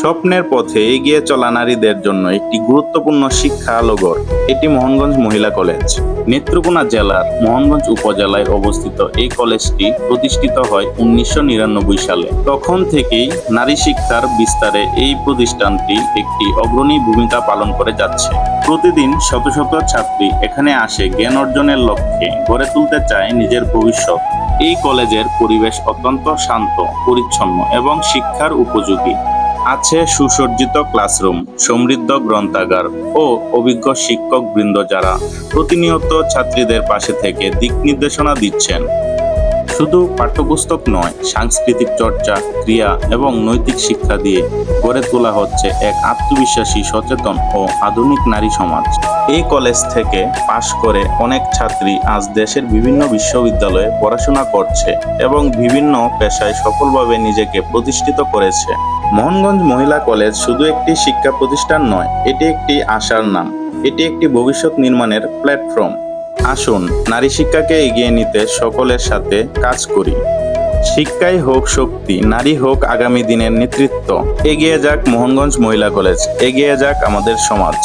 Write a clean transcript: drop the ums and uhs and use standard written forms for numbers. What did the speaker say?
স্বপ্নের পথে এগিয়ে চলা নারীদের জন্য একটি গুরুত্বপূর্ণ শিক্ষা আলোঘর এটি মোহনগঞ্জ মহিলা কলেজ। নেত্রকোনা জেলার মোহনগঞ্জ উপজেলায় অবস্থিত এই কলেজটি প্রতিষ্ঠিত হয় 1999 সালে। তখন থেকেই নারী শিক্ষার বিস্তারে এই প্রতিষ্ঠানটি একটি অগ্রণী ভূমিকা পালন করে যাচ্ছে। প্রতিদিন শত শত ছাত্রী এখানে আসে জ্ঞান অর্জনের লক্ষ্যে, গড়ে তুলতে চায় নিজের ভবিষ্যৎ। এই কলেজের পরিবেশ অত্যন্ত শান্ত, পরিচ্ছন্ন এবং শিক্ষার উপযোগী। আছে সুসজ্জিত ক্লাসরুম, সমৃদ্ধ গ্রন্থাগার ও অভিজ্ঞ শিক্ষক বৃন্দ যারা প্রতিনিয়ত ছাত্রীদের পাশে থেকে দিক নির্দেশনা দিচ্ছেন। শুধু পাঠ্যপুস্তক নয়, সাংস্কৃতিক চর্চা, ক্রিয়া এবং নৈতিক শিক্ষা দিয়ে গড়ে তোলা হচ্ছে এক আত্মবিশ্বাসী, সচেতন ও আধুনিক নারী সমাজ। এই কলেজ থেকে পাশ করে অনেক ছাত্রী আজ দেশের বিভিন্ন বিশ্ববিদ্যালয়ে পড়াশোনা করছে এবং বিভিন্ন পেশায় সফলভাবে নিজেকে প্রতিষ্ঠিত করেছে। মোহনগঞ্জ মহিলা কলেজ শুধু একটি শিক্ষা প্রতিষ্ঠান নয়, এটি একটি আশার নাম, এটি একটি ভবিষ্যৎ নির্মাণের প্ল্যাটফর্ম। আসুন নারী শিক্ষাকে এগিয়ে নিতে সকলের সাথে কাজ করি। শিক্ষাই হোক শক্তি, নারী হোক আগামী দিনের নেতৃত্ব। এগিয়ে যাক মোহনগঞ্জ মহিলা কলেজ, এগিয়ে যাক আমাদের সমাজ।